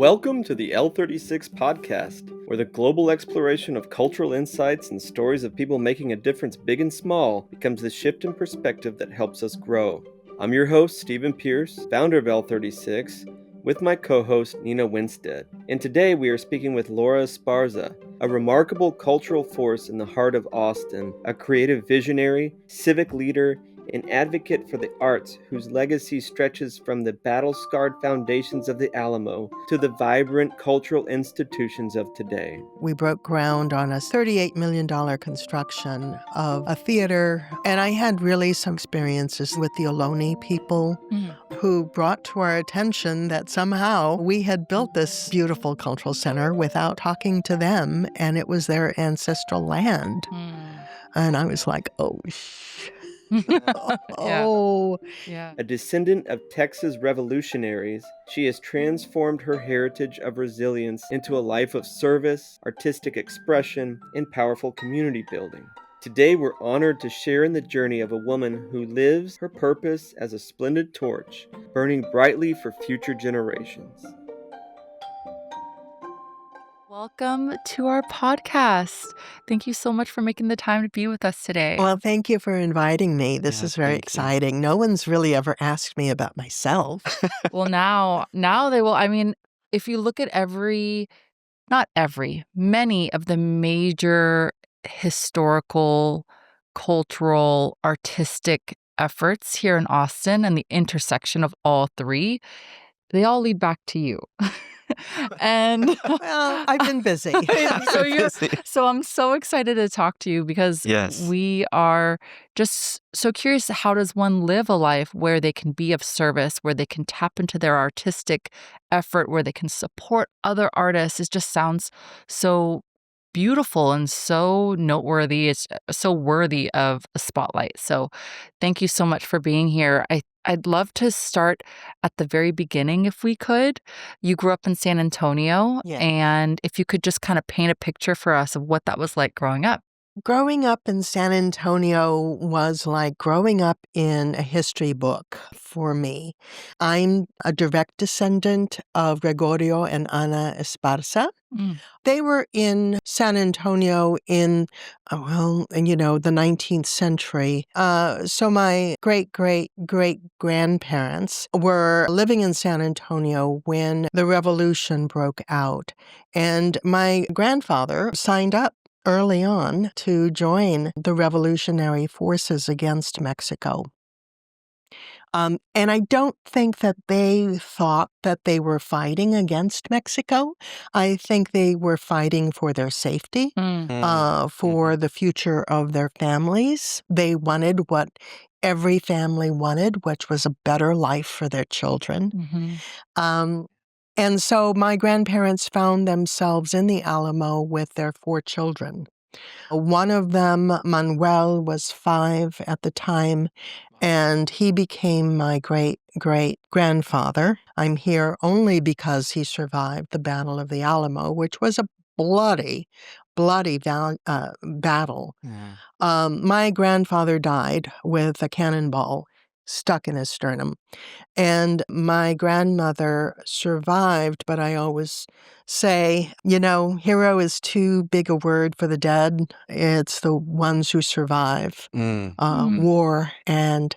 Welcome to the L36 podcast, where the global exploration of cultural insights and stories of people making a difference big and small becomes the shift in perspective that helps us grow. I'm your host, Stephen Pierce, founder of L36, with my co-host, Nina Winstead. And today we are speaking with Laura Esparza, a remarkable cultural force in the heart of Austin, a creative visionary, civic leader, an advocate for the arts whose legacy stretches from the battle-scarred foundations of the Alamo to the vibrant cultural institutions of today. We broke ground on a $38 million construction of a theater, and I had really some experiences with the Ohlone people who brought to our attention that somehow we had built this beautiful cultural center without talking to them, and it was their ancestral land. And I was like, Yeah. A descendant of Texas revolutionaries, she has transformed her heritage of resilience into a life of service, artistic expression, and powerful community building. Today, we're honored to share in the journey of a woman who lives her purpose as a splendid torch, burning brightly for future generations. Welcome to our podcast. Thank you so much for making the time to be with us today. Well, thank you for inviting me. This is very thank you. exciting. No one's really ever asked me about myself. Well, now they will. I mean, if you look at many of the major historical, cultural, artistic efforts here in Austin and the intersection of all three, they all lead back to you. And Well, I've been busy. so I'm so excited to talk to you because Yes. we are just so curious, how does one live a life where they can be of service, where they can tap into their artistic effort, where they can support other artists? It just sounds so beautiful and so noteworthy. It's so worthy of a spotlight. So thank you so much for being here. I'd love to start at the very beginning if we could. You grew up in San Antonio, Yes. and if you could just kind of paint a picture for us of what that was like growing up. Growing up in San Antonio was like growing up in a history book for me. I'm a direct descendant of Gregorio and Ana Esparza. They were in San Antonio in, the 19th century. So my great-great-great-grandparents were living in San Antonio when the revolution broke out. And my grandfather signed up early on to join the revolutionary forces against Mexico. And I don't think that they thought that they were fighting against Mexico. I think they were fighting for their safety, for the future of their families. They wanted what every family wanted, which was a better life for their children. And so my grandparents found themselves in the Alamo with their 4 children. One of them, Manuel, was 5 at the time, and he became my great-great-grandfather. I'm here only because he survived the Battle of the Alamo, which was a bloody battle. My grandfather died with a cannonball stuck in his sternum. And my grandmother survived, but I always say, hero is too big a word for the dead. It's the ones who survive war and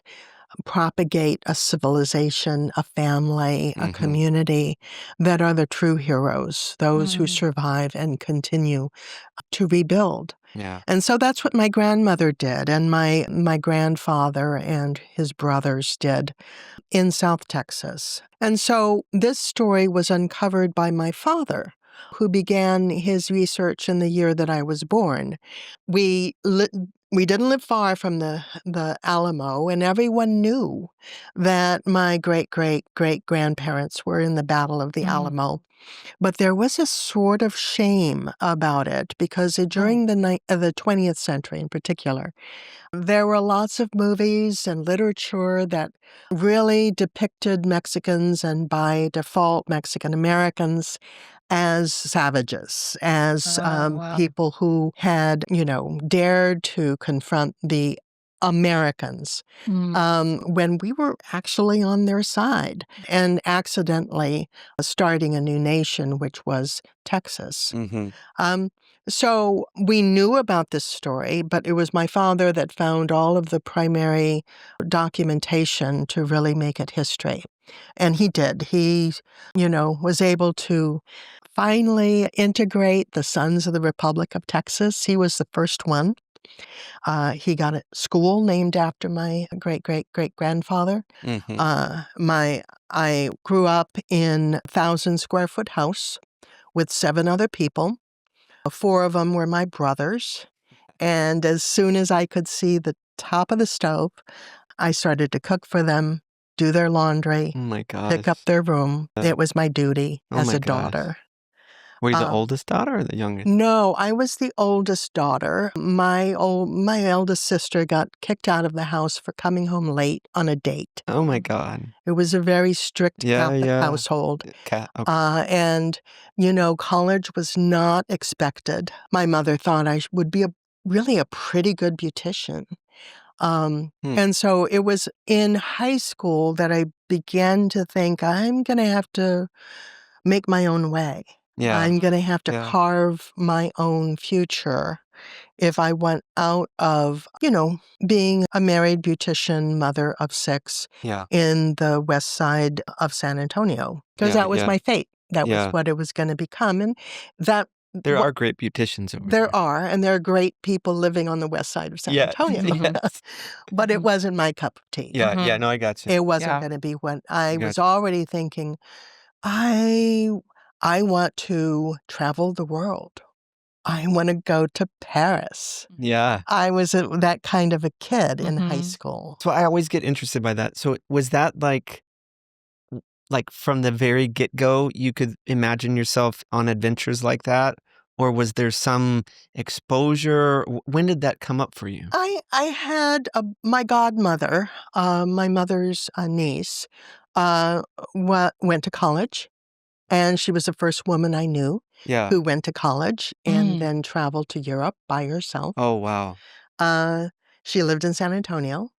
propagate a civilization, a family, a community that are the true heroes, those who survive and continue to rebuild. Yeah. And so that's what my grandmother did, and my grandfather and his brothers did in South Texas. And so this story was uncovered by my father, who began his research in the year that I was born. We didn't live far from the Alamo, and everyone knew that my great-great-great-grandparents were in the Battle of the Alamo. But there was a sort of shame about it because during the 20th century in particular, there were lots of movies and literature that really depicted Mexicans, and by default Mexican Americans, as savages, as wow. people who had, dared to confront the Americans when we were actually on their side and accidentally starting a new nation, which was Texas. So we knew about this story, but it was my father that found all of the primary documentation to really make it history. And he did. He, was able to finally integrate the Sons of the Republic of Texas. He was the first one. He got a school named after my great-great-great-grandfather. I grew up in a 1,000-square-foot house with 7 other people. 4 of them were my brothers. And as soon as I could see the top of the stove, I started to cook for them, do their laundry, Oh my pick up gosh. their room. It was my duty Oh as my a gosh. daughter. Were you the oldest daughter or the youngest? No, I was the oldest daughter. My eldest sister got kicked out of the house for coming home late on a date. Oh my God. It was a very strict Catholic household. Okay. And, college was not expected. My mother thought I would be really a pretty good beautician. And so it was in high school that I began to think I'm going to have to make my own way. Yeah. I'm going to have to carve my own future if I went out of, being a married beautician, mother of 6 in the west side of San Antonio. Because that was my fate. That was what it was going to become. And that There are great beauticians over there are, and there are great people living on the west side of San Antonio. Yes. But it wasn't my cup of tea. Yeah, no, I got you. It wasn't going to be what I was already thinking. I want to travel the world. I want to go to Paris. Yeah. I was that kind of a kid in high school. So I always get interested by that. So was that like from the very get-go, you could imagine yourself on adventures like that? Or was there some exposure? When did that come up for you? I had my godmother, my mother's niece, went to college. And she was the first woman I knew who went to college and then traveled to Europe by herself. Oh, wow. She lived in San Antonio.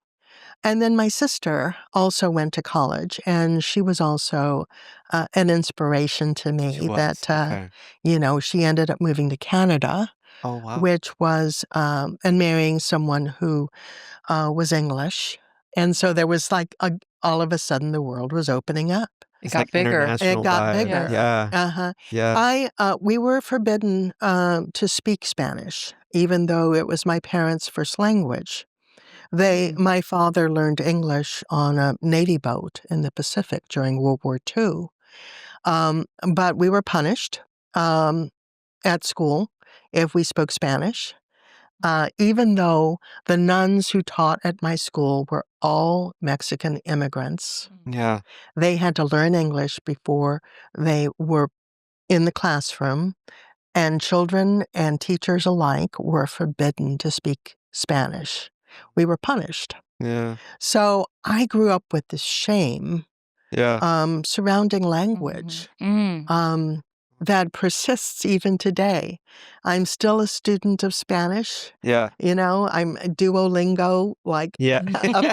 And then my sister also went to college, and she was also an inspiration to me. She was. That, she ended up moving to Canada, which was, and marrying someone who was English. And so there was all of a sudden the world was opening up. It got bigger. It got bigger. Yeah. We were forbidden to speak Spanish, even though it was my parents' first language. My father learned English on a Navy boat in the Pacific during World War II. But we were punished at school if we spoke Spanish. Even though the nuns who taught at my school were all Mexican immigrants. Yeah. They had to learn English before they were in the classroom, and children and teachers alike were forbidden to speak Spanish. We were punished. Yeah. So I grew up with this shame surrounding language. That persists even today. I'm still a student of Spanish. Yeah. I'm a Duolingo, aficionado.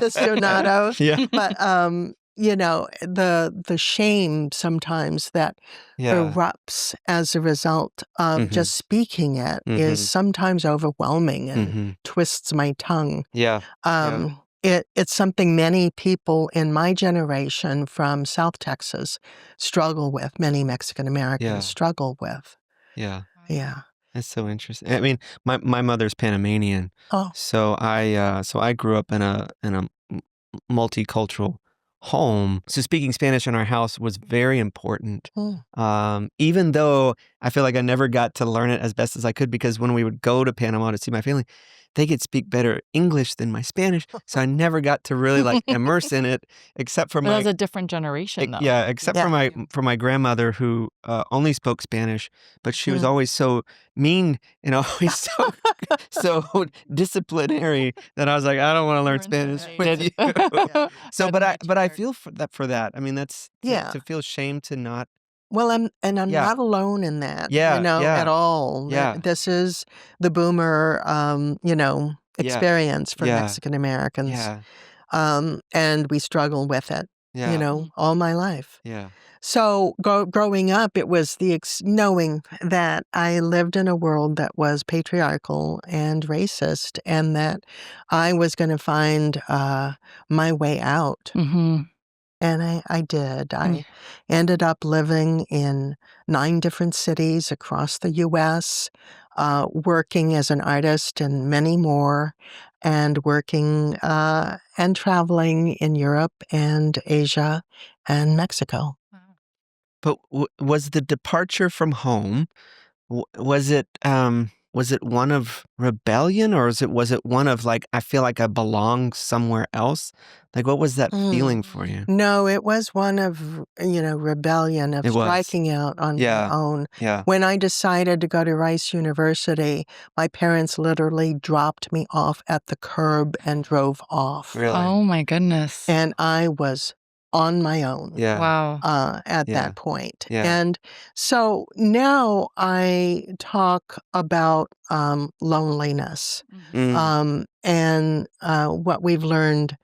But, the shame sometimes that erupts as a result of just speaking it is sometimes overwhelming and twists my tongue. It's something many people in my generation from South Texas struggle with, many Mexican Americans struggle with. Yeah. Yeah. That's so interesting. I mean, my mother's Panamanian. Oh. So I grew up in a multicultural home. So speaking Spanish in our house was very important. Even though I feel like I never got to learn it as best as I could, because when we would go to Panama to see my family, they could speak better English than my Spanish. So I never got to really immerse in it, except for that was a different generation, though. Yeah, except for my grandmother, who only spoke Spanish, but she was always so mean and always so disciplinary that I was like, I don't want to learn Spanish with you. So, but I feel for that. I mean, that's to feel shame to not. Well, I'm not alone in that, at all. This is the boomer, experience for Yeah. Mexican Americans. Yeah. And we struggle with it, Yeah. all my life. Yeah. So growing up, it was the knowing that I lived in a world that was patriarchal and racist, and that I was going to find my way out. Mm-hmm. And I did. I ended up living in 9 different cities across the U.S., working as an artist and many more, and working and traveling in Europe and Asia and Mexico. But was the departure from home, was it one of rebellion, or was it one of like, I feel like I belong somewhere else? Like, what was that feeling for you? No, it was one of, rebellion, of It was. striking out on Yeah. my own. Yeah. When I decided to go to Rice University, my parents literally dropped me off at the curb and drove off. Really? Oh my goodness. And I was on my own. Yeah. Wow. At Yeah. that point. Yeah. And so now I talk about loneliness and what we've learned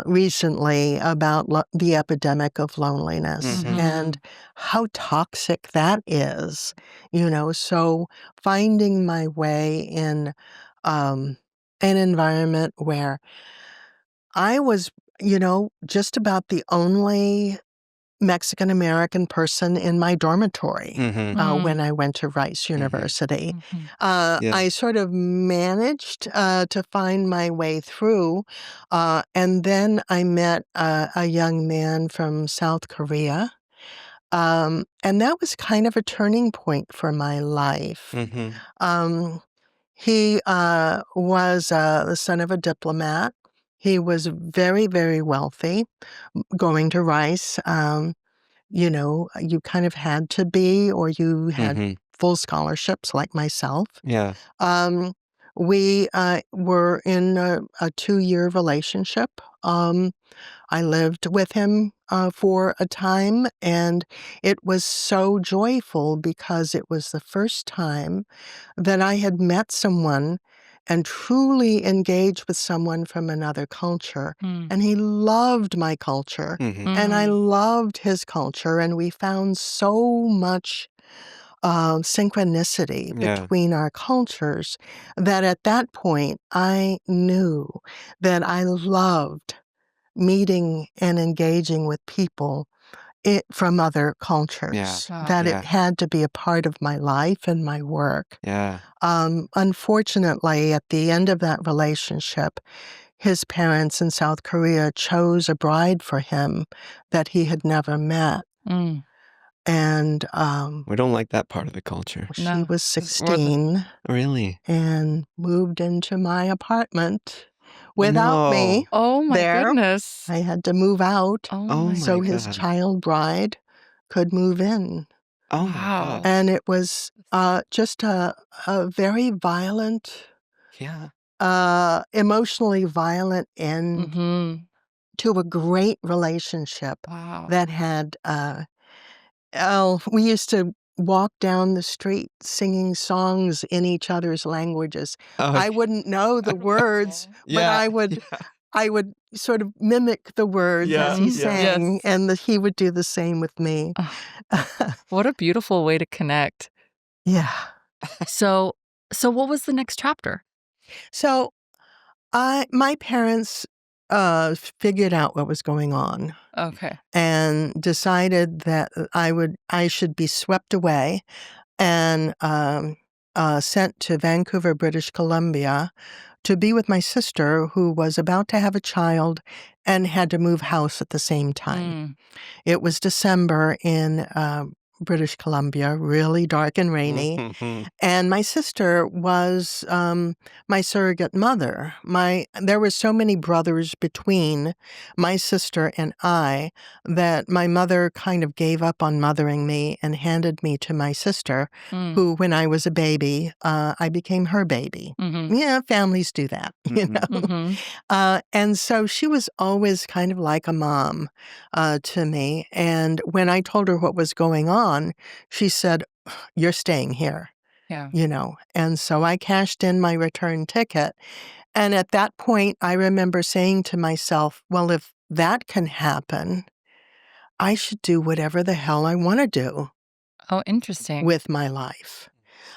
recently about the epidemic of loneliness and how toxic that is. So finding my way in an environment where I was, just about the only Mexican American person in my dormitory when I went to Rice University. I sort of managed to find my way through, and then I met a young man from South Korea, and that was kind of a turning point for my life. He was the son of a diplomat. He was very, very wealthy. Going to Rice, you kind of had to be, or you had full scholarships like myself. Yeah. We were in a 2-year relationship. I lived with him for a time, and it was so joyful because it was the first time that I had met someone and truly engaged with someone from another culture. And he loved my culture, and I loved his culture, and we found so much synchronicity between our cultures that at that point I knew that I loved meeting and engaging with people from other cultures, that it had to be a part of my life and my work. Yeah. Unfortunately, at the end of that relationship, his parents in South Korea chose a bride for him that he had never met. And We don't like that part of the culture. she was 16 Really? and moved into my apartment without me. Oh my there. goodness. I had to move out Oh so my his God. child bride could move in. Oh my Wow. God. And it was just a very violent, emotionally violent end to a great relationship Wow. that had, we used to walk down the street singing songs in each other's languages. I wouldn't know the words, but I would sort of mimic the words as he sang, Yes. and he would do the same with me. What a beautiful way to connect. Yeah. So what was the next chapter? So my parents figured out what was going on Okay. and decided that I should be swept away and sent to Vancouver, British Columbia, to be with my sister, who was about to have a child and had to move house at the same time. It was December in British Columbia, really dark and rainy. And my sister was my surrogate mother. There were so many brothers between my sister and I that my mother kind of gave up on mothering me and handed me to my sister, who, when I was a baby, I became her baby. Yeah, families do that, and so she was always kind of like a mom to me. And when I told her what was going on, she said, "You're staying here." Yeah. And so I cashed in my return ticket And at that point, I remember saying to myself, well, if that can happen, I should do whatever the hell I want to do Oh, interesting. with my life.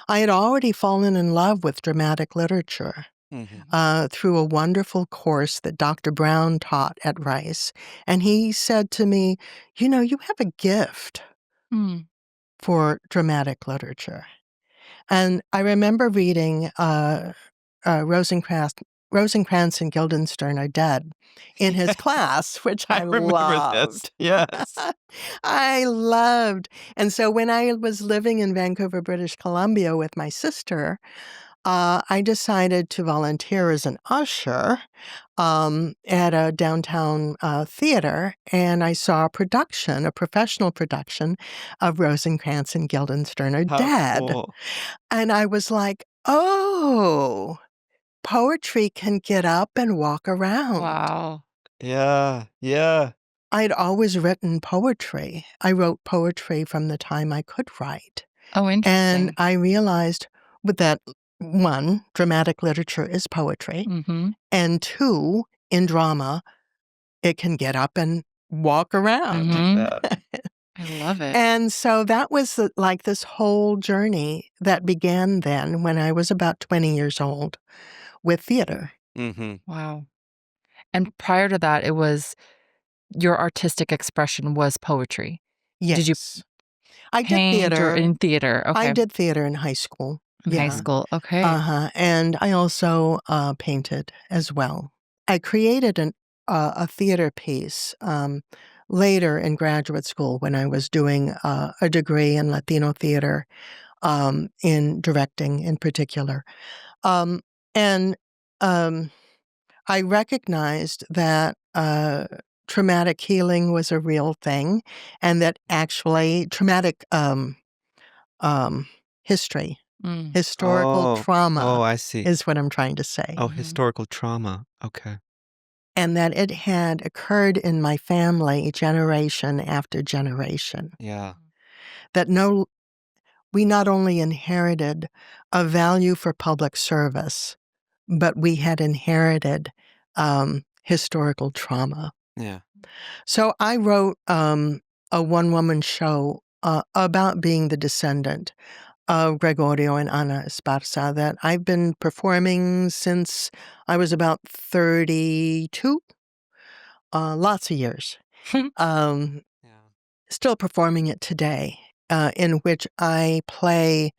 I had already fallen in love with dramatic literature through a wonderful course that Dr. Brown taught at Rice. And he said to me, you know, you have a gift Mm. for dramatic literature. And I remember reading Rosencrantz and Guildenstern Are Dead in his class, which I loved. Yes. I loved. And so when I was living in Vancouver, British Columbia with my sister, I decided to volunteer as an usher at a downtown theater, and I saw a professional production of Rosencrantz and Guildenstern Are How Dead. cool. And I was like, oh, poetry can get up and walk around. Wow. Yeah, yeah. I'd always written poetry. I wrote poetry from the time I could write. Oh, interesting. And I realized that, one, dramatic literature is poetry, Mm-hmm. and two, in drama, it can get up and walk around. Mhm. I love it. And so that was like this whole journey that began then when I was about 20 years old with theater. Mm-hmm. Wow. And prior to that, it was your artistic expression was poetry. Yes. Did you I did paint or theater. in theater? Okay. I did theater in high school. In high school. Okay. And I also painted as well. I created a theater piece later in graduate school when I was doing a degree in Latino theater, in directing in particular. And I recognized that traumatic healing was a real thing, and that actually traumatic history, Mm. historical trauma Oh, I see. is what I'm trying to say. Oh, Mhm. historical trauma. Okay. And that it had occurred in my family generation after generation. Yeah. That we not only inherited a value for public service, but we had inherited historical trauma. Yeah. So I wrote a one-woman show about being the descendant of Gregorio and Ana Esparza that I've been performing since I was about 32. Lots of years. Yeah. Still performing it today, in which I play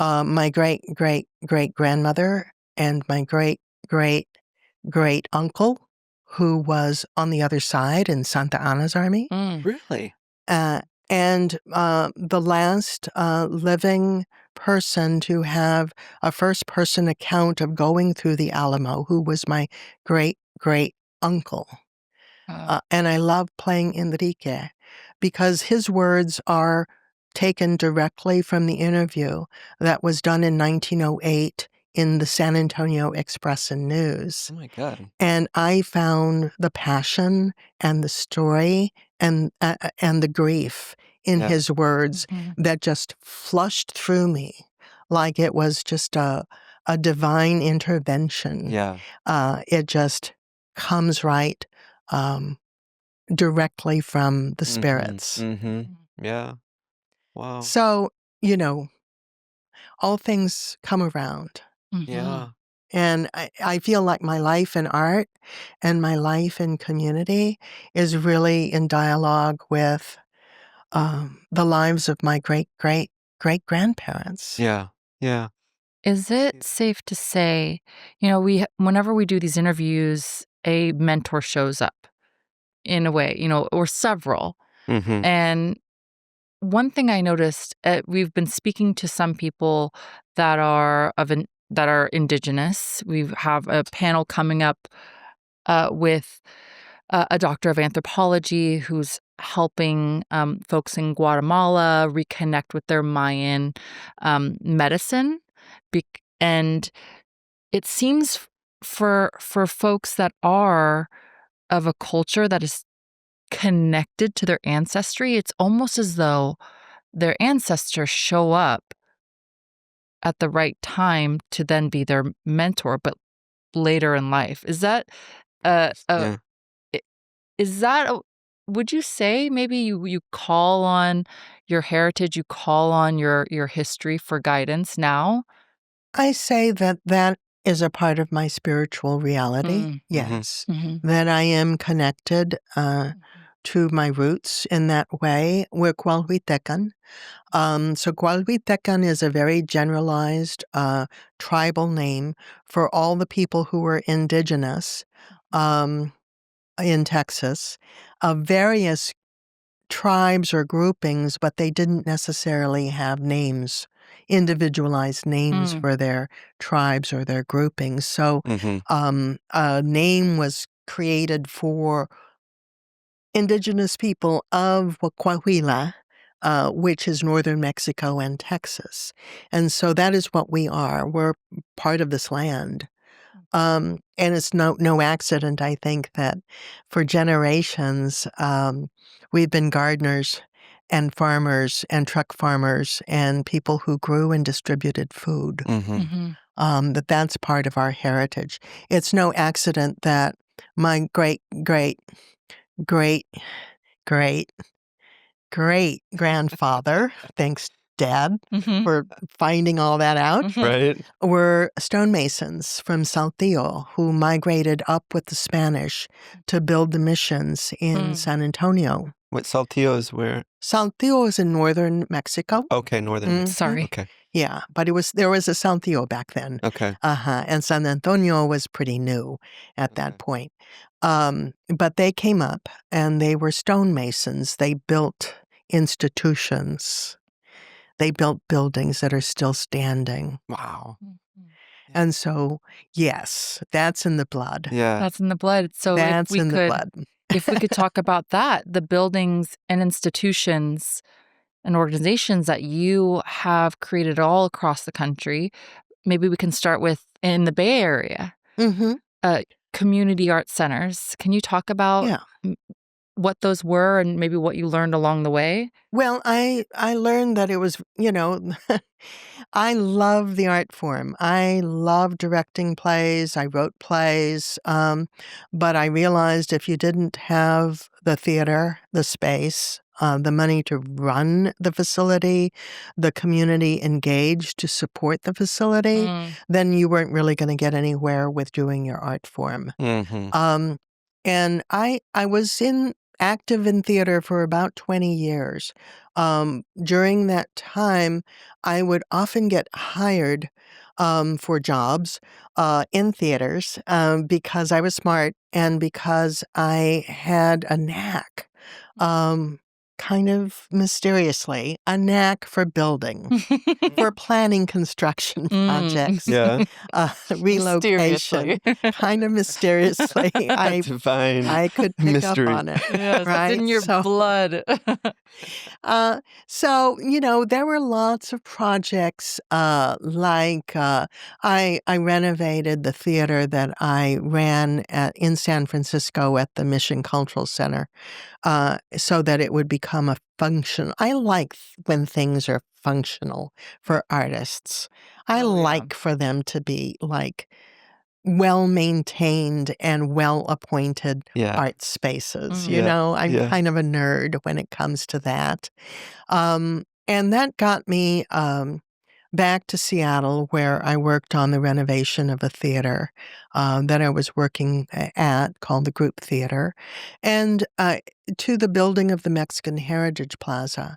my great-great-great-grandmother and my great-great-great-uncle, who was on the other side in Santa Anna's army. Mm. Really? And the last living person to have a first-person account of going through the Alamo, who was my great-great-uncle. Wow. And I love playing Enrique because his words are taken directly from the interview that was done in 1908 in the San Antonio Express and News. Oh my God. And I found the passion and the story and the grief in Yeah. his words Mhm. that just flushed through me like it was just a divine intervention. Yeah. It just comes right directly from the spirits. Mm-hmm. Yeah. Wow. So, you know, all things come around. Mhm. Yeah. And I feel like my life in art and my life in community is really in dialogue with the lives of my great-great-great-grandparents. Yeah. Yeah. Is it safe to say, whenever we do these interviews, a mentor shows up in a way, or several. Mm-hmm. And one thing I noticed, we've been speaking to some people that are indigenous. We have a panel coming up with a doctor of anthropology who's helping folks in Guatemala reconnect with their Mayan medicine. And it seems for folks that are of a culture that is connected to their ancestry, it's almost as though their ancestors show up at the right time to then be their mentor. But later in life. Is that uh, uh Yeah. i- is that would you say maybe you call on your heritage, you call on your history for guidance now? I say that that is a part of my spiritual reality. Mm. Yes. Mm-hmm. That I am connected to my roots in that way. We're Cualhuitecan. So Cualhuitecan is a very generalized tribal name for all the people who were indigenous in Texas, of various tribes or groupings, but they didn't necessarily have names, individualized names Mm. for their tribes or their groupings. So Mm-hmm. a name was created for indigenous people of Coahuila, which is northern Mexico and Texas. And so that is what we are. We're part of this land. And it's no accident, I think, that for generations we've been gardeners and farmers and truck farmers and people who grew and distributed food. Mm-hmm. Mm-hmm. That's part of our heritage. It's no accident that my great, great, great, great, great grandfather, thanks, Dad, Mm-hmm. for finding all that out, Mm-hmm. Right. were stonemasons from Saltillo who migrated up with the Spanish to build the missions in San Antonio. What Saltillo is where? Saltillo is in northern Mexico. Okay, northern Mexico. Sorry. Okay. Yeah, but there was a Saltillo back then. Okay. And San Antonio was pretty new at that point. But they came up and they were stonemasons. They built institutions. They built buildings that are still standing. Wow. And so, yes, that's in the blood. Yeah. That's in the blood. So That's if we in the could blood. if we could talk about that, the buildings and institutions and organizations that you have created all across the country, maybe we can start with in the Bay Area, Mm-hmm. community art centers. Can you talk about Yeah. what those were and maybe what you learned along the way? Well, I learned that it was, I love the art form. I love directing plays. I wrote plays. But I realized if you didn't have the theater, the space, the money to run the facility, the community engaged to support the facility, then you weren't really going to get anywhere with doing your art form. Mm-hmm. And I was active in theater for about 20 years. During that time, I would often get hired for jobs in theaters because I was smart and because I had a knack, kind of mysteriously, a knack for building, for planning construction projects, Yeah. relocation, kind of mysteriously. Divine I could pick mystery. up on it. Yes, Right? it's in your blood. So, there were lots of projects like I renovated the theater that I ran in San Francisco at the Mission Cultural Center so that it would become a function. I like when things are functional for artists. I Oh, yeah. like for them to be like well-maintained and well-appointed Yeah. art spaces. Yeah. I'm Yeah. kind of a nerd when it comes to that. And that got me back to Seattle, where I worked on the renovation of a theater that I was working at called the Group Theater, and to the building of the Mexican Heritage Plaza.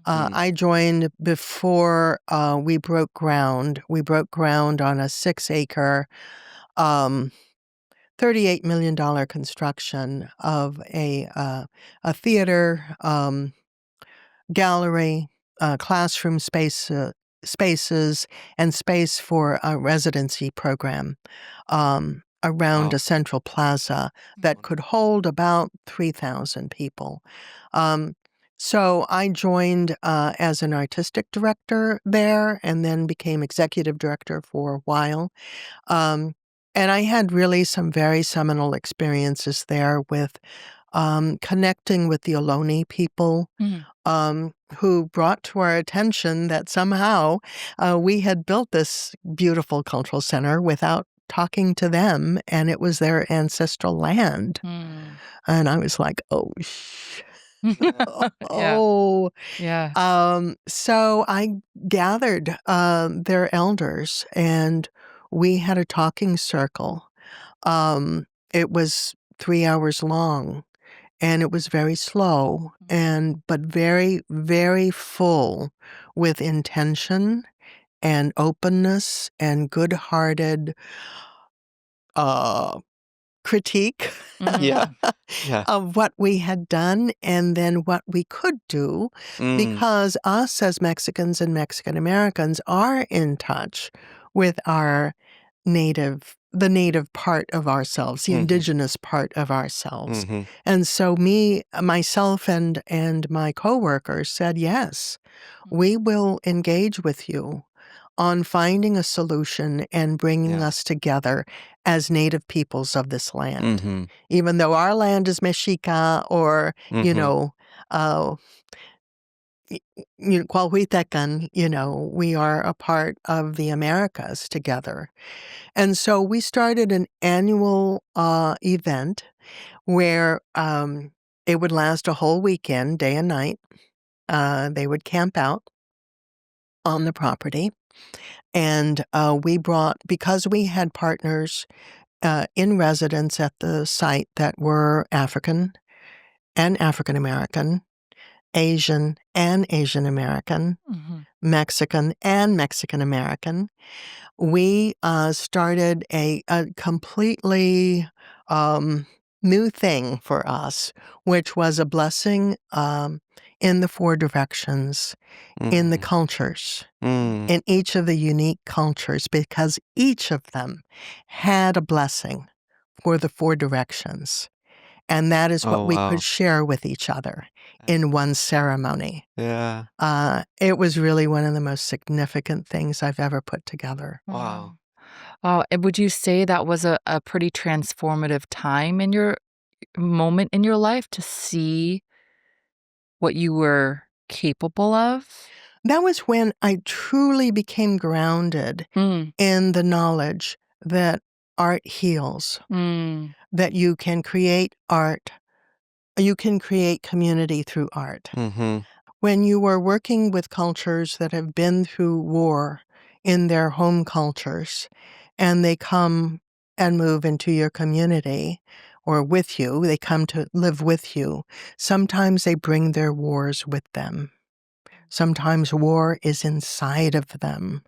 I joined before we broke ground. We broke ground on a 6-acre $38 million construction of a theater, gallery, classroom spaces, and space for a residency program around Wow. a central plaza that could hold about 3,000 people. So I joined as an artistic director there and then became executive director for a while. And I had really some very seminal experiences there with connecting with the Ohlone people who brought to our attention that somehow we had built this beautiful cultural center without talking to them, and it was their ancestral land. Mm. And I was like, oh, Yeah. oh. Yeah. So I gathered their elders, and we had a talking circle. It was 3 hours long, and it was very slow, but very, very full with intention and openness and good-hearted critique Yeah. Yeah. of what we had done and then what we could do, because us as Mexicans and Mexican Americans are in touch with our the native part of ourselves, the indigenous part of ourselves. And so myself and my coworkers said, yes, we will engage with you on finding a solution and bringing Yeah. us together as native peoples of this land. Mm-hmm. Even though our land is Mexica or, Cuauhtémoc, we are a part of the Americas together. And so we started an annual event where it would last a whole weekend, day and night. They would camp out on the property. And because we had partners in residence at the site that were African and African American, Asian and Asian American, Mexican and Mexican American, we started a completely new thing for us, which was a blessing in the 4 directions, in the cultures, in each of the unique cultures, because each of them had a blessing for the 4 directions. And that is what we could share with each other in one ceremony. Yeah. It was really one of the most significant things I've ever put together. Wow. Wow. And would you say that was a pretty transformative time in your moment in your life to see what you were capable of? That was when I truly became grounded in the knowledge that art heals, that you can create art, you can create community through art. When you are working with cultures that have been through war in their home cultures, and they come and move into your community or with you, they come to live with you, sometimes they bring their wars with them. Sometimes war is inside of them.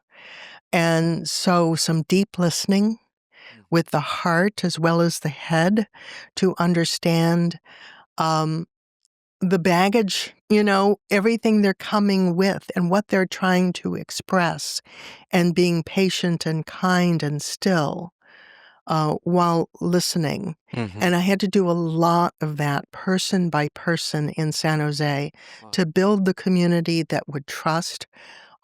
And so some deep listening with the heart as well as the head to understand the baggage, everything they're coming with and what they're trying to express, and being patient and kind and still while listening. And I had to do a lot of that person by person in San Jose to build the community that would trust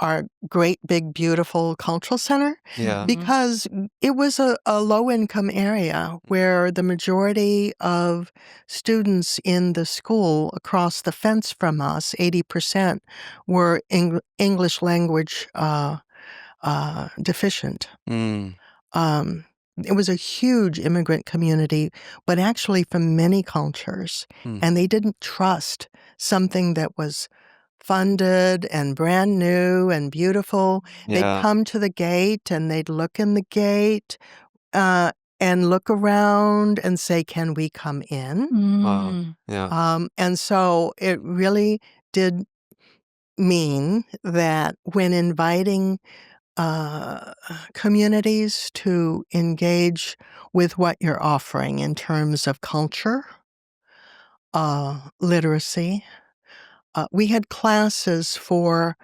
our great, big, beautiful cultural center, because it was a low-income area where the majority of students in the school across the fence from us, 80%, were English language deficient. It was a huge immigrant community, but actually from many cultures, and they didn't trust something that was funded and brand new and beautiful. They'd come to the gate and they'd look in the gate and look around and say, "Can we come in?" Wow. Yeah. And so it really did mean that when inviting communities to engage with what you're offering in terms of culture, literacy. We had classes for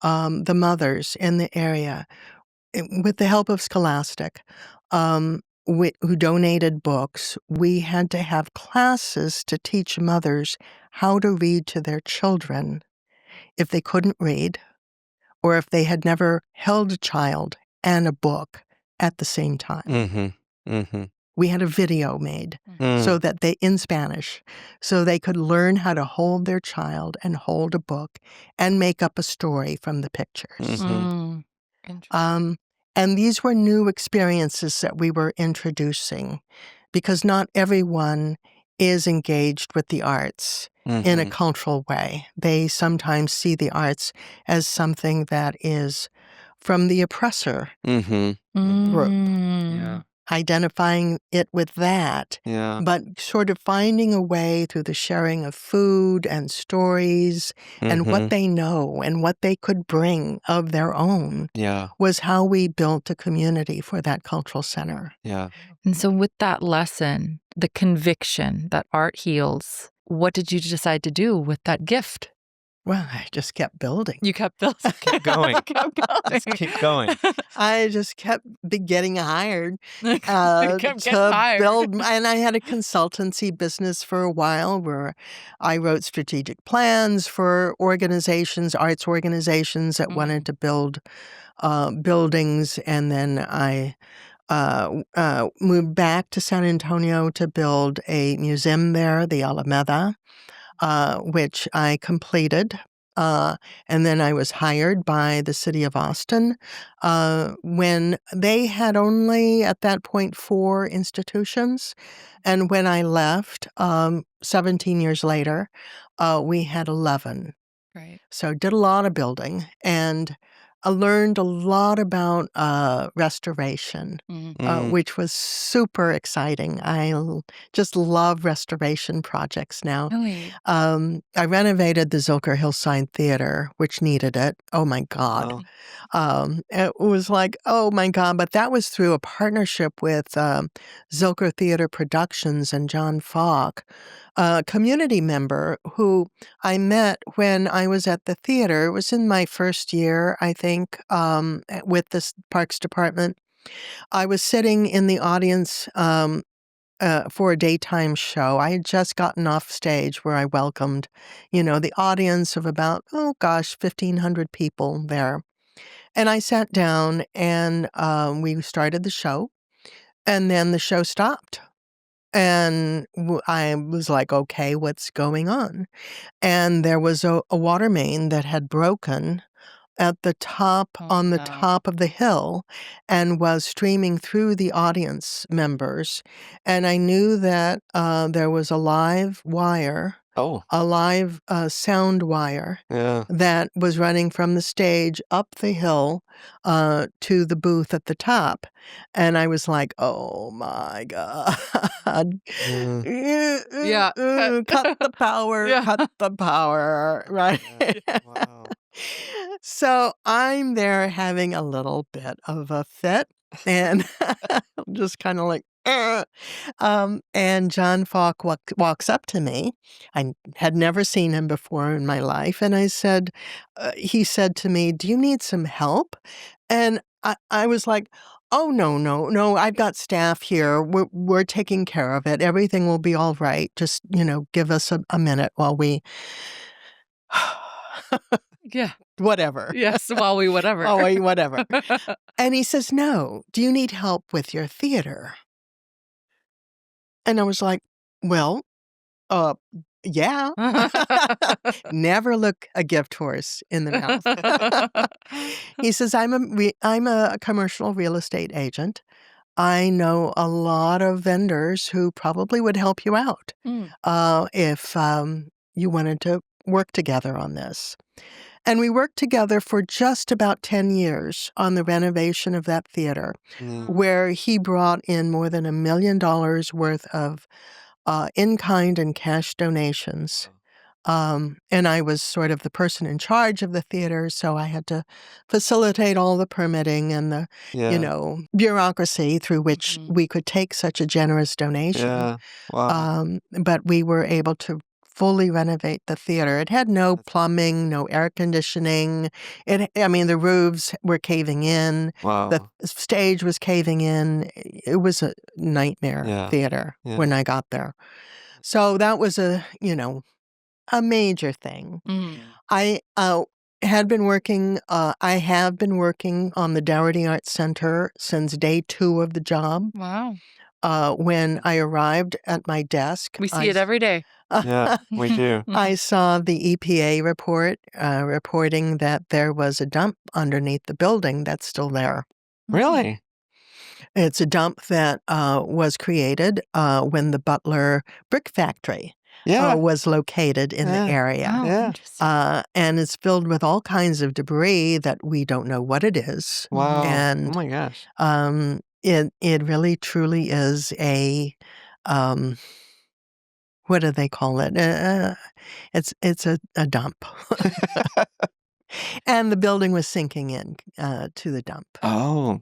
the mothers in the area with the help of Scholastic, who donated books. We had to have classes to teach mothers how to read to their children if they couldn't read, or if they had never held a child and a book at the same time. We had a video made so that in Spanish, so they could learn how to hold their child and hold a book and make up a story from the pictures. Interesting. And these were new experiences that we were introducing because not everyone is engaged with the arts in a cultural way. They sometimes see the arts as something that is from the oppressor group, Yeah. identifying it with that, Yeah. but sort of finding a way through the sharing of food and stories and what they know and what they could bring of their own Yeah. was how we built a community for that cultural center. Yeah. And so with that lesson, the conviction that art heals, what did you decide to do with that gift? Well, I just kept building. You kept building. Keep going. Kept going. Just keep going. I just kept getting hired Kept getting to hired. build. And I had a consultancy business for a while where I wrote strategic plans for organizations, arts organizations that wanted to build buildings. And then I moved back to San Antonio to build a museum there, the Alameda, which I completed. And then I was hired by the city of Austin when they had only, at that point, 4 institutions. And when I left, 17 years later, we had 11. Right. So did a lot of building, and I learned a lot about restoration, which was super exciting. Just love restoration projects now. Really? I renovated the Zilker Hillside Theater, which needed it. Oh my God. It was like, oh my God. But that was through a partnership with Zilker Theater Productions and John Falk, a community member who I met when I was at the theater. It was in my first year, I think, with the Parks Department. I was sitting in the audience for a daytime show. I had just gotten off stage where I welcomed, the audience of about, 1,500 people there. And I sat down and we started the show, and then the show stopped. And I was like, okay, what's going on? And there was a water main that had broken at the top, on the top of the hill, and was streaming through the audience members. And I knew that there was a live wire, a live sound wire that was running from the stage up the hill to the booth at the top. And I was like, oh my God. Yeah. Cut the power, Yeah. cut the power, right? Wow. So I'm there having a little bit of a fit and just kind of like, and John Falk walks up to me. I had never seen him before in my life. And I said, he said to me, do you need some help? And I was like, oh, no, I've got staff here. We're taking care of it. Everything will be all right. Just, give us a minute while we... Yeah. Whatever. Yes, while we whatever. Whatever. And he says, no, do you need help with your theater? And I was like, well, yeah. Never look a gift horse in the mouth. He says, I'm a commercial real estate agent. I know a lot of vendors who probably would help you out if you wanted to work together on this. And we worked together for just about 10 years on the renovation of that theater, where he brought in more than $1 million worth of in-kind and cash donations. And I was sort of the person in charge of the theater, so I had to facilitate all the permitting and the, bureaucracy through which we could take such a generous donation. Yeah. Wow. But we were able to fully renovate the theater. It had no plumbing, no air conditioning. The roofs were caving in. Wow. The stage was caving in. It was a nightmare theater when I got there. So that was a major thing. I have been working on the Dougherty Arts Center since day 2 of the job. Wow. When I arrived at my desk. We see it every day. Yeah, we do. I saw the EPA report reporting that there was a dump underneath the building that's still there. Really? It's a dump that was created when the Butler Brick Factory Yeah. was located in the area. Oh, Yeah. interesting. And it's filled with all kinds of debris that we don't know what it is. Wow. And oh my gosh. it really truly is a what do they call it? It's a dump. And the building was sinking in to the dump. Oh.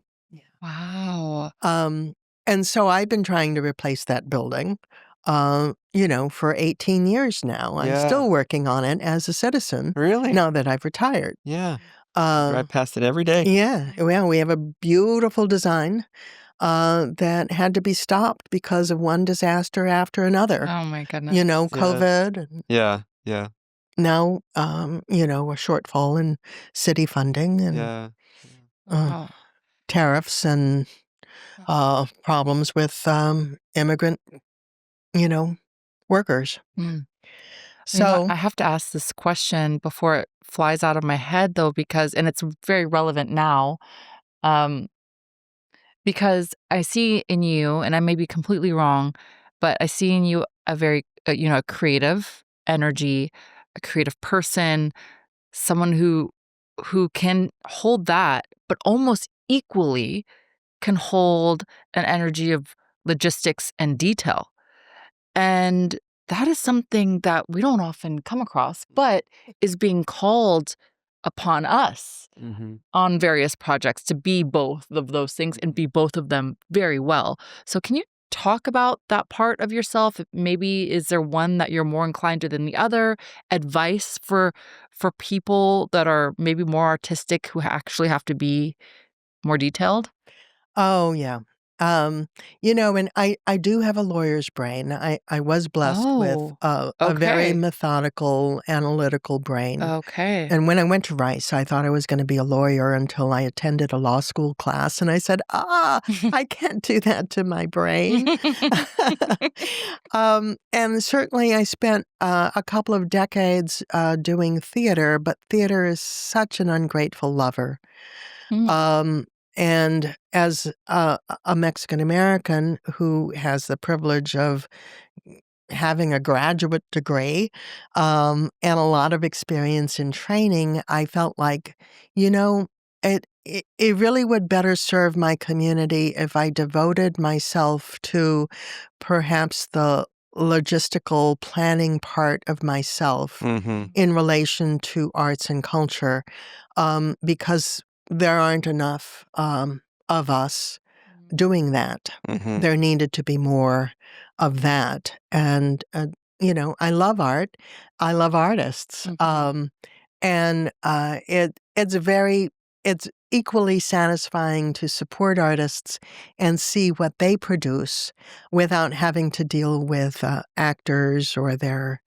Wow. And so I've been trying to replace that building, for 18 years now. I'm Yeah. still working on it as a citizen Really? now that I've retired. Yeah. Uh, Drive past it every day. yeah, well, we have a beautiful design that had to be stopped because of one disaster after another. Oh my goodness. COVID, and Yeah. Yeah. now, a shortfall in city funding and Yeah. Wow. tariffs and problems with immigrant, workers. Mm. So, I have to ask this question before it flies out of my head, though, and it's very relevant now. Um, because I see in you, and I may be completely wrong, but I see in you a very, a creative energy, a creative person, someone who can hold that, but almost equally can hold an energy of logistics and detail. And that is something that we don't often come across, but is being called upon us Mm-hmm. on various projects to be both of those things and be both of them very well. So can you talk about that part of yourself? Maybe is there one that you're more inclined to than the other? Advice for people that are maybe more artistic who actually have to be more detailed? oh yeah. And I do have a lawyer's brain. I was blessed with Oh, a very okay. methodical, analytical brain. Okay. And when I went to Rice, I thought I was going to be a lawyer until I attended a law school class. And I said, I can't do that to my brain. And certainly I spent a couple of decades doing theater, but theater is such an ungrateful lover. Mm. And as a Mexican American who has the privilege of having a graduate degree and a lot of experience in training, I felt like, it really would better serve my community if I devoted myself to perhaps the logistical planning part of myself Mm-hmm. in relation to arts and culture, because there aren't enough of us doing that. Mm-hmm. There needed to be more of that. And, I love art. I love artists. Mhm. And it's equally satisfying to support artists and see what they produce without having to deal with actors or their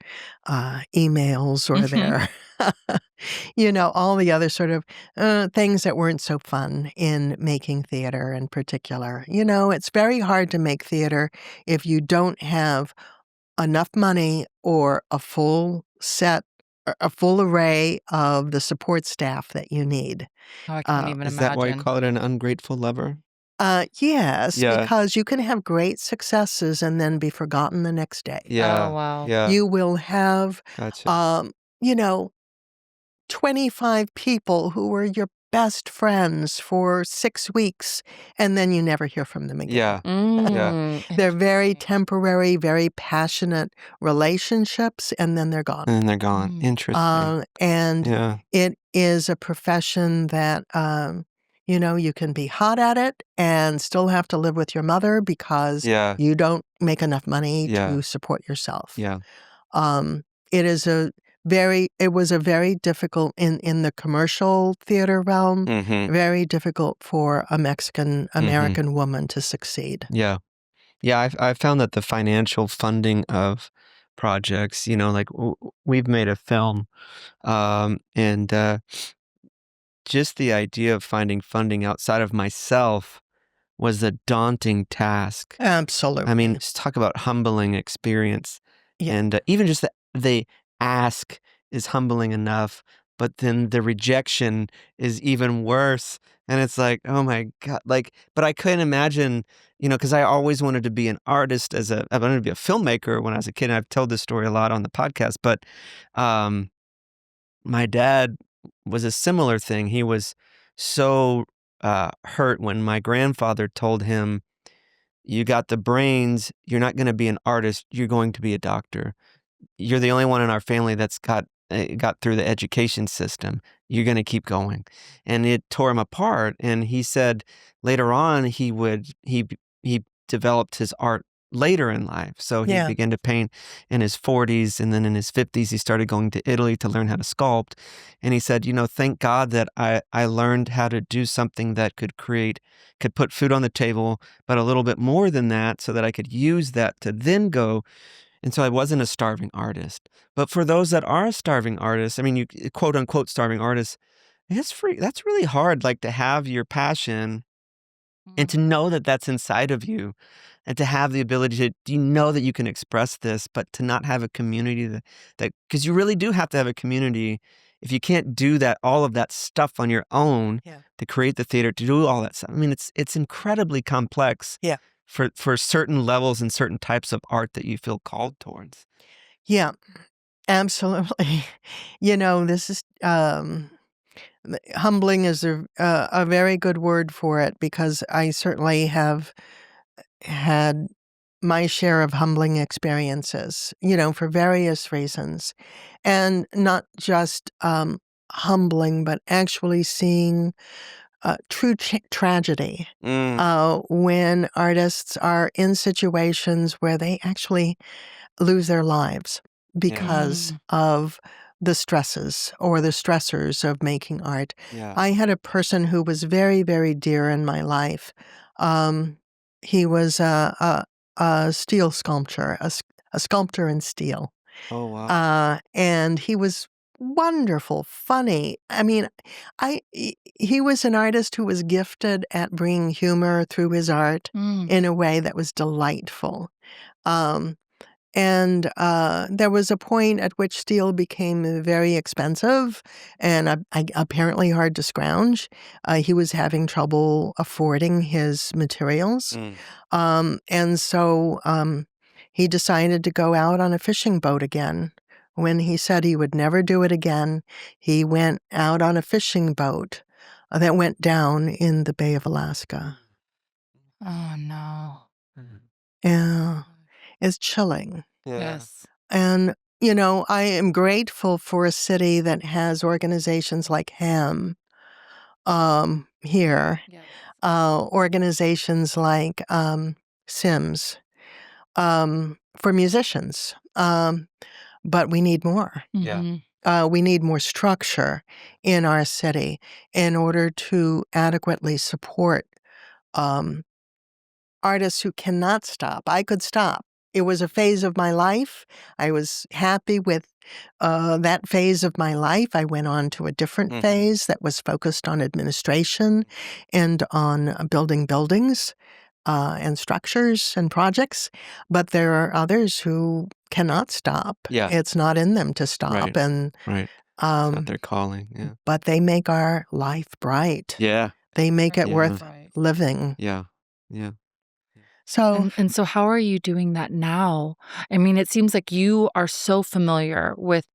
emails or their, all the other sort of things that weren't so fun in making theater in particular. It's very hard to make theater if you don't have enough money or a full array of the support staff that you need. Oh, I can't even Is that why you imagine. call it an ungrateful lover? Yes, Yeah. because you can have great successes and then be forgotten the next day. Yeah. Oh, wow. Yeah. You will have, Gotcha. you know, 25 people who were your best friends for 6 weeks, and then you never hear from them again. Yeah. They're very Interesting. temporary, very passionate relationships, and then they're gone. And then they're gone. Mm. Interesting. And Yeah. it is a profession that, you can be hot at it and still have to live with your mother because Yeah. you don't make enough money Yeah. to support yourself. Yeah. It was a very difficult in the commercial theater realm, Mm-hmm. very difficult for a Mexican American woman to succeed. Yeah. Yeah. I've found that the financial funding of projects, like we've made a film, and just the idea of finding funding outside of myself was a daunting task. Absolutely. I mean, just talk about humbling experience. Yeah. And even just the ask is humbling enough. but then the rejection is even worse. And it's like, oh my God, like, but I couldn't imagine, because I always wanted to be an artist I wanted to be a filmmaker when I was a kid. And I've told this story a lot on the podcast, but um, my dad was a similar thing. He was so hurt when my grandfather told him, you got the brains, you're not going to be an artist, you're going to be a doctor. You're the only one in our family that's got through the education system. You're going to keep going. And it tore him apart. And he said later on he developed his art later in life. So he Yeah. began to paint in his 40s, and then in his 50s he started going to Italy to learn how to sculpt. And he said, thank God that I learned how to do something that could put food on the table, but a little bit more than that, so that I could use that to then go. And so I wasn't a starving artist. But for those that are starving artists, I mean, you quote unquote starving artists, that's really hard, like to have your passion and to know that that's inside of you, and to have the ability that you can express this, but to not have a community that because you really do have to have a community. If you can't do that, all of that stuff on your own, Yeah. to create the theater, to do all that stuff. I mean, it's incredibly complex. Yeah. For certain levels and certain types of art that you feel called towards. Yeah, absolutely. This is humbling is a very good word for it, because I certainly have had my share of humbling experiences, for various reasons. And not just humbling, but actually seeing true tragedy when artists are in situations where they actually lose their lives because of the stresses or the stressors of making art. Yeah. I had a person who was very, very dear in my life. He was a steel sculptor, a sculptor in steel. Oh, wow. And he was wonderful, funny. I mean, he was an artist who was gifted at bringing humor through his art in a way that was delightful. And there was a point at which steel became very expensive and apparently hard to scrounge. He was having trouble affording his materials. And so he decided to go out on a fishing boat again. When he said he would never do it again, he went out on a fishing boat that went down in the Bay of Alaska. Oh, no. Yeah, it's chilling. Yeah. Yes. And, I am grateful for a city that has organizations like HAM here, Yes. organizations like SIMS for musicians. But we need more. Yeah. We need more structure in our city in order to adequately support artists who cannot stop. I could stop. It was a phase of my life. I was happy with that phase of my life. I went on to a different phase that was focused on administration and on building buildings and structures and projects. But there are others who cannot stop. Yeah. It's not in them to stop. Right. And Right. It's not their calling. Yeah. but they make our life bright. Yeah. They make it Yeah. worth living. Yeah. Yeah. So And so how are you doing that now? I mean, it seems like you are so familiar with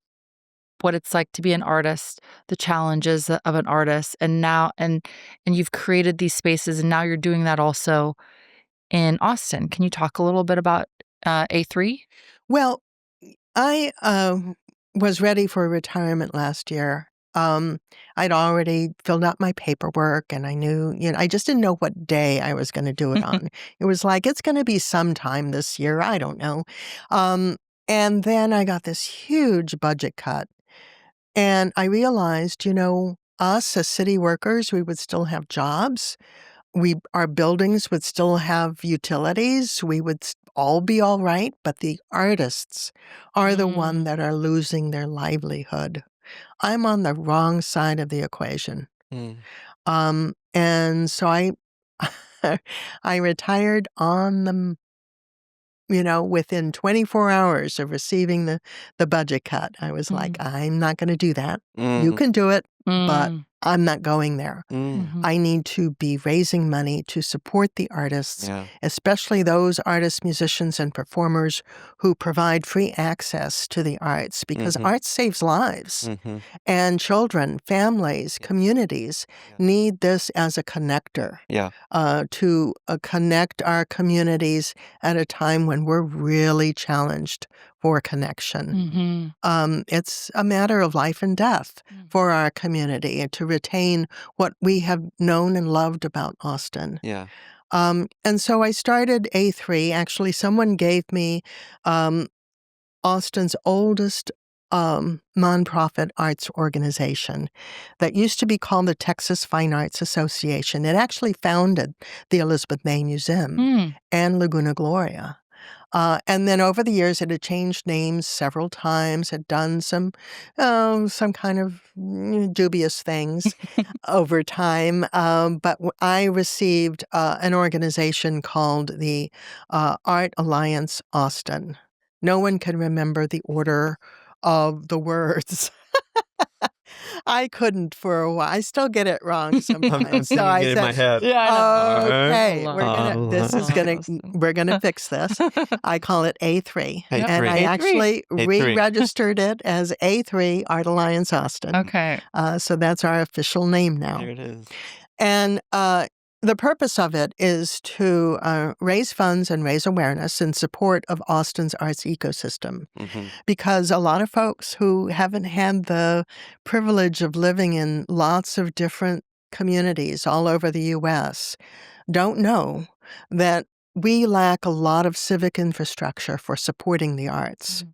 what it's like to be an artist, the challenges of an artist, and you've created these spaces, and now you're doing that also in Austin. Can you talk a little bit about A3? Well, I was ready for retirement last year. I'd already filled out my paperwork, and I knew, I just didn't know what day I was going to do it on. It was like, it's going to be sometime this year. I don't know. And then I got this huge budget cut. And I realized, us as city workers, we would still have jobs. Our buildings would still have utilities. We would all be all right, but the artists are the one that are losing their livelihood. I'm on the wrong side of the equation. And so I I retired on the within 24 hours of receiving the budget cut, I was like, I'm not going to do that. You can do it, but I'm not going there. I need to be raising money to support the artists, especially those artists, musicians, and performers who provide free access to the arts, because art saves lives. And children, families, communities need this as a connector to connect our communities at a time when we're really challenged for connection. It's a matter of life and death for our community to retain what we have known and loved about Austin. And so I started A3. Actually, someone gave me Austin's oldest nonprofit arts organization that used to be called the Texas Fine Arts Association. It actually founded the Elizabeth May Museum and Laguna Gloria. And then over the years, it had changed names several times, had done some kind of dubious things over time. But I received an organization called the Art Alliance Austin. No one can remember the order of the words. I couldn't for a while. I still get it wrong sometimes. I'm singing it in my head. Yeah, I know. Okay, we're gonna fix this. I call it A3, A3. and I A3. actually A3. re-registered it as A3 Art Alliance Austin. Okay. So that's our official name now. There it is. And the purpose of it is to raise funds and raise awareness in support of Austin's arts ecosystem. Because a lot of folks who haven't had the privilege of living in lots of different communities all over the U.S. don't know that we lack a lot of civic infrastructure for supporting the arts.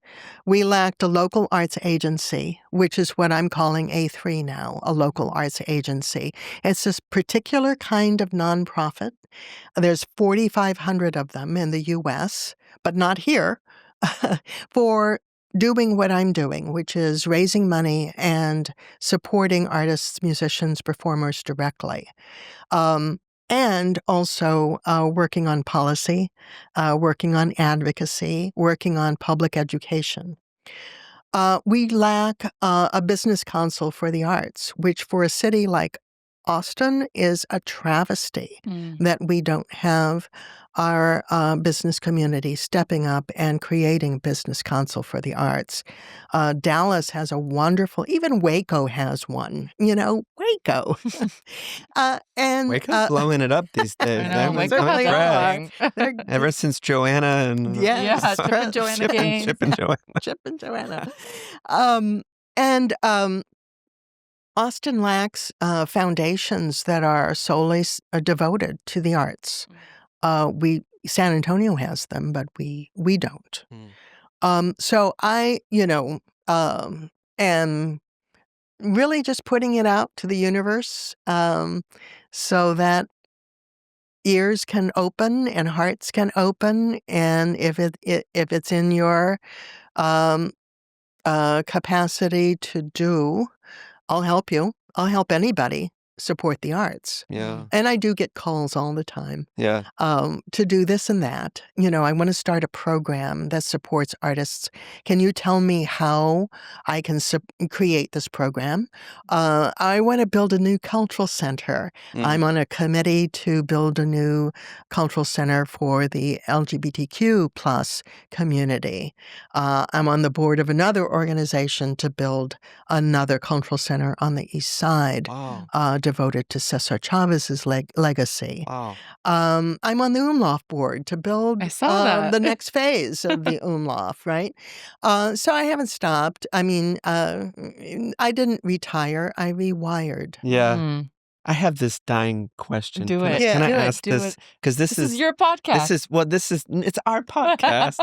We lacked a local arts agency, which is what I'm calling A3 now, a local arts agency. It's this particular kind of nonprofit. There's 4,500 of them in the U.S., but not here, for doing what I'm doing, which is raising money and supporting artists, musicians, performers directly. And also working on policy, working on advocacy, working on public education. We lack a business council for the arts, which for a city like Austin is a travesty that we don't have our business community stepping up and creating business council for the arts. Dallas has a wonderful, even Waco has one, Waco. And Waco's blowing it up these days. I know, They're Waco has Brad. everything. Ever since Joanna and Yes. Chip and Joanna Gaines. Chip and Joanna. Chip and Joanna. And Austin lacks foundations that are solely devoted to the arts. San Antonio has them, but we don't. So I, am really just putting it out to the universe so that ears can open and hearts can open, and if it's in your capacity to do, I'll help you. I'll help anybody support the arts. Yeah. And I do get calls all the time Yeah. to do this and that. I want to start a program that supports artists. Can you tell me how I can create this program? I want to build a new cultural center. I'm on a committee to build a new cultural center for the LGBTQ plus community. I'm on the board of another organization to build another cultural center on the East Side. Wow. Devoted to Cesar Chavez's legacy. Wow. I'm on the Umlauf board to build I saw that. the next phase of the Umlauf, right? So I haven't stopped. I mean, I didn't retire. I rewired. Yeah. I have this dying question. Do Can it. I, Yeah. can I Do it. ask Do this? it. Because This is your podcast. It's our podcast.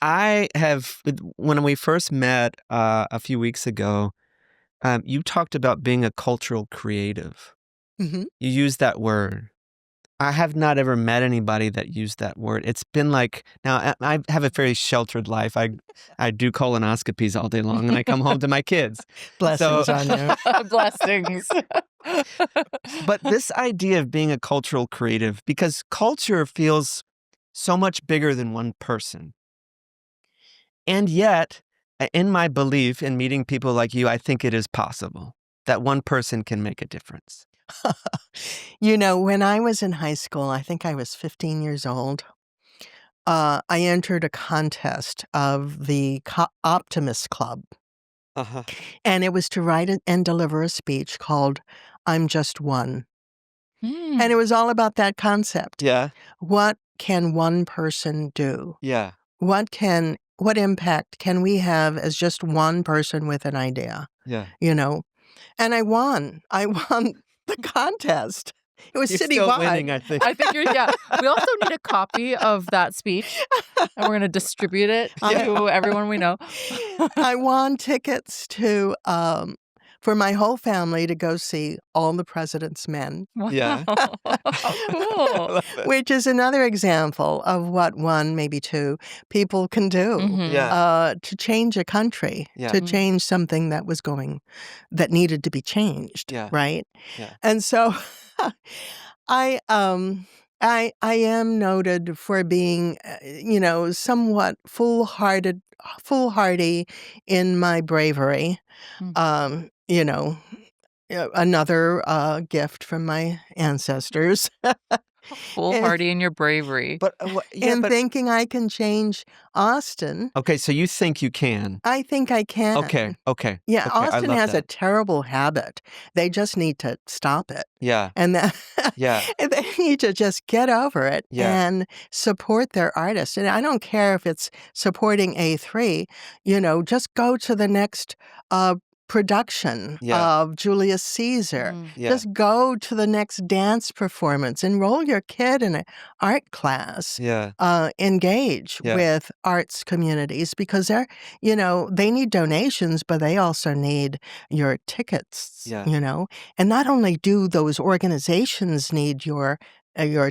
I have, when we first met a few weeks ago, you talked about being a cultural creative. Mm-hmm. You used that word. I have not ever met anybody that used that word. It's been like, now I have a very sheltered life. I do colonoscopies all day long and I come home to my kids. Blessings on you. Blessings. But this idea of being a cultural creative, because culture feels so much bigger than one person. And yet, in my belief in meeting people like you, I think it is possible that one person can make a difference. When I was in high school, I think I was 15 years old, I entered a contest of the Optimist Club, Uh-huh. and it was to write and deliver a speech called I'm Just One. And it was all about that concept. Yeah. What can one person do? Yeah. What impact can we have as just one person with an idea? Yeah. And I won. I won the contest. It was You're citywide. still winning, I think. I think we also need a copy of that speech, and we're going to distribute it to everyone we know. I won tickets to for my whole family to go see All the President's Men. Wow. Yeah. Cool. Which is another example of what one, maybe two, people can do to change a country, to change something that needed to be changed, right? Yeah. And so I am noted for being, somewhat foolhardy in my bravery. Another gift from my ancestors. Foolhardy in your bravery. But thinking I can change Austin. Okay, so you think you can? I think I can. Okay. Yeah, Okay, Austin has a terrible habit. They just need to stop it. Yeah. And Yeah. they need to just get over it and support their artists. And I don't care if it's supporting A3, just go to the next production of Julius Caesar. Just go to the next dance performance. Enroll your kid in an art class. Engage with arts communities because they need donations, but they also need your tickets, And not only do those organizations need your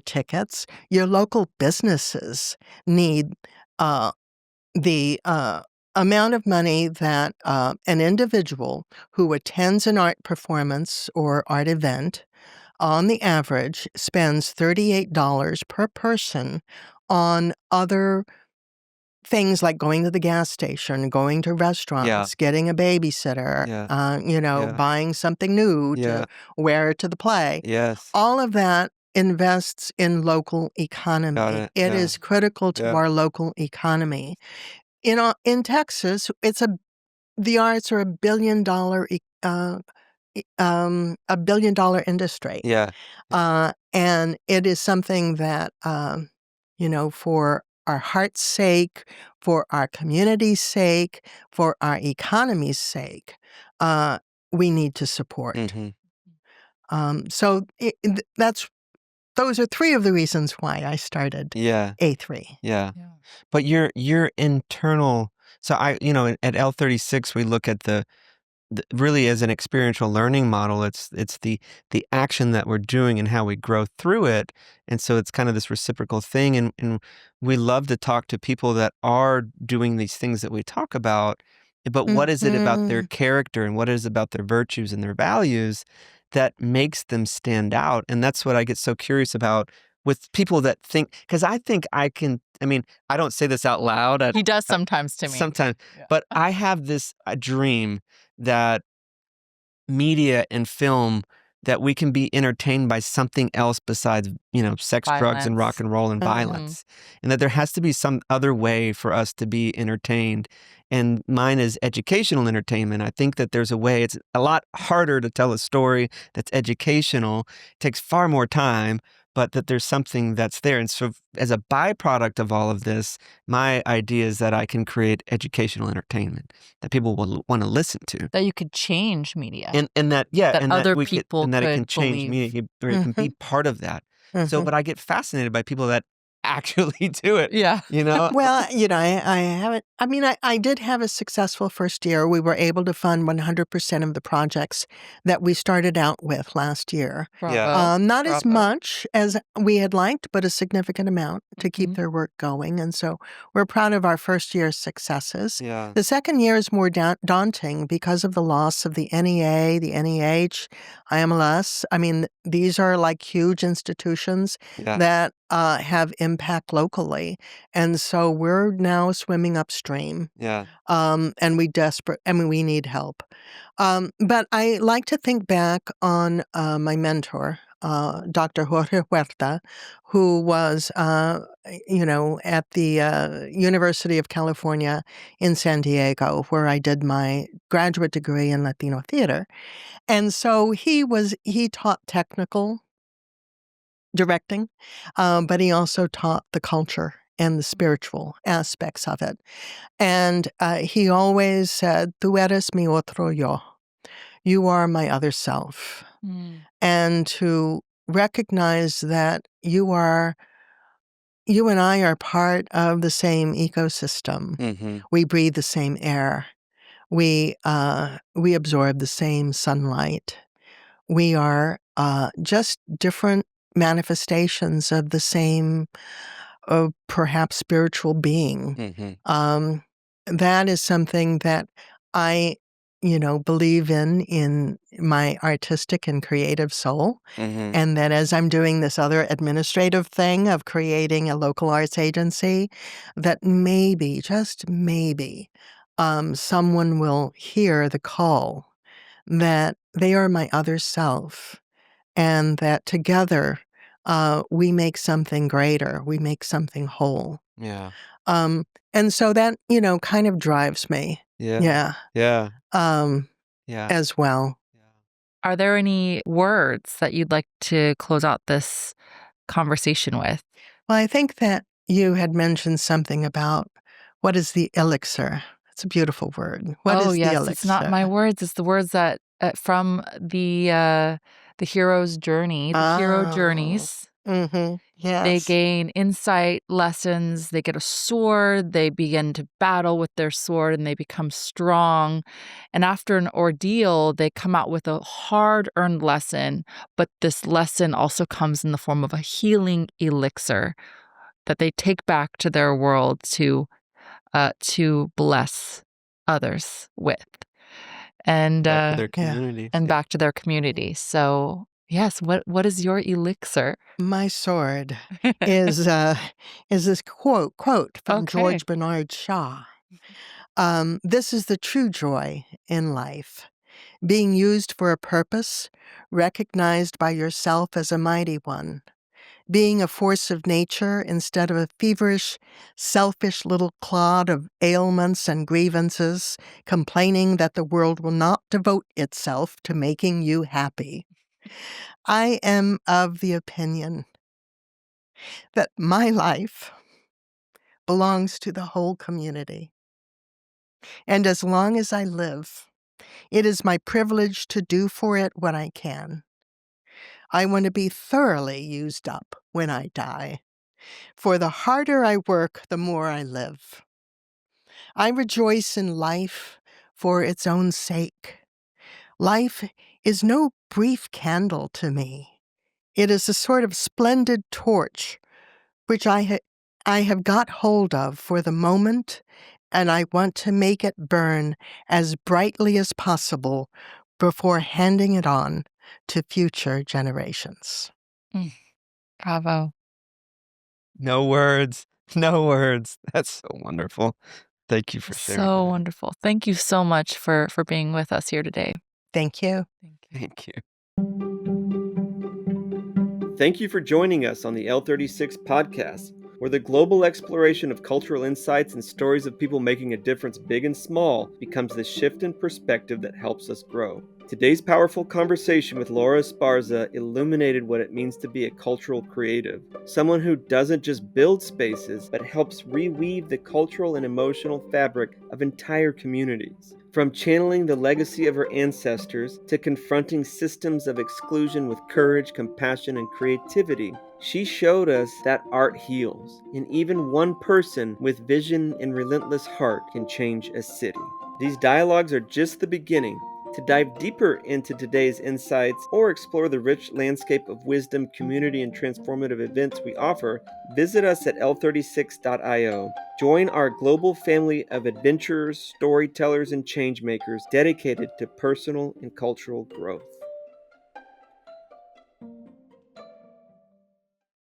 tickets, your local businesses need the amount of money that an individual who attends an art performance or art event, on the average, spends $38 per person on other things like going to the gas station, going to restaurants, getting a babysitter, buying something new to wear to the play. Yes. All of that invests in local economy. Got it. It is critical to our local economy. In Texas, the arts are $1 billion industry. And it is something that for our heart's sake, for our community's sake, for our economy's sake, we need to support. So those are three of the reasons why I started A3. Yeah. But your internal, so at L36 we look at the really as an experiential learning model. It's the action that we're doing and how we grow through it. And so it's kind of this reciprocal thing. And we love to talk to people that are doing these things that we talk about. But what is it about their character and what is it about their virtues and their values that makes them stand out? And that's what I get so curious about with people that think, because I think I don't say this out loud. He does sometimes to me. Sometimes. Yeah. But I have this dream that media and film, that we can be entertained by something else besides, sex, violence, drugs, and rock and roll and violence. And that there has to be some other way for us to be entertained. And mine is educational entertainment. I think that there's a way. It's a lot harder to tell a story that's educational. It takes far more time, but that there's something that's there. And so as a byproduct of all of this, my idea is that I can create educational entertainment that people will want to listen to. That you could change media. And that other people and that it can change media, or it can be part of that. So, but I get fascinated by people that actually do it. Yeah. Well, I haven't. I did have a successful first year. We were able to fund 100% of the projects that we started out with last year. Not as much as we had liked, but a significant amount to keep their work going. And so we're proud of our first year's successes. The second year is more daunting because of the loss of the NEA, the NEH, IMLS. These are like huge institutions that have impact locally. And so we're now swimming upstream. Yeah. And we need help. But I like to think back on my mentor, Dr. Jorge Huerta, who was, at the University of California in San Diego, where I did my graduate degree in Latino theater. And so he taught technical directing, but he also taught the culture and the spiritual aspects of it. And he always said, "Tú eres mi otro yo." You are my other self. Mm. And to recognize that you and I are part of the same ecosystem. Mm-hmm. We breathe the same air. We absorb the same sunlight. We are just different manifestations of the same, perhaps spiritual being. Mm-hmm. That is something that I, believe in my artistic and creative soul. Mm-hmm. And that as I'm doing this other administrative thing of creating a local arts agency, that maybe, just maybe, someone will hear the call that they are my other self, and that together we make something greater, we make something whole. Yeah. And so that, kind of drives me. Yeah. Yeah. Yeah. Um, Yeah. as well. Are there any words that you'd like to close out this conversation with? Well, I think that you had mentioned something about what is the elixir. It's a beautiful word. What Oh, is the yes, it's not my elixir? words, it's the words that from the hero's journey, the hero Oh. journeys. Mm-hmm. They Yes. gain insight, lessons, they get a sword, they begin to battle with their sword, and they become strong. And after an ordeal, they come out with a hard-earned lesson, but this lesson also comes in the form of a healing elixir that they take back to their world to bless others with. And Back to their Yeah. communities. and Yeah. back to their community. So, yes, what is your elixir? My sword is this quote from Okay. George Bernard Shaw. This is the true joy in life, being used for a purpose, recognized by yourself as a mighty one, being a force of nature instead of a feverish, selfish little clod of ailments and grievances, complaining that the world will not devote itself to making you happy. I am of the opinion that my life belongs to the whole community. And as long as I live, it is my privilege to do for it what I can. I want to be thoroughly used up when I die, for the harder I work, the more I live. I rejoice in life for its own sake. Life is no brief candle to me. It is a sort of splendid torch which I have got hold of for the moment, and I want to make it burn as brightly as possible before handing it on to future generations. Mm, bravo. No words. No words. That's so wonderful. Thank you for sharing So that. wonderful. Thank you so much for being with us here today. Thank you. Thank you. Thank you. Thank you for joining us on the L36 podcast, where the global exploration of cultural insights and stories of people making a difference big and small becomes the shift in perspective that helps us grow. Today's powerful conversation with Laura Esparza illuminated what it means to be a cultural creative, someone who doesn't just build spaces, but helps reweave the cultural and emotional fabric of entire communities. From channeling the legacy of her ancestors to confronting systems of exclusion with courage, compassion, and creativity, she showed us that art heals, and even one person with vision and relentless heart can change a city. These dialogues are just the beginning. To dive deeper into today's insights or explore the rich landscape of wisdom, community, and transformative events we offer, visit us at l36.io. Join our global family of adventurers, storytellers, and changemakers dedicated to personal and cultural growth.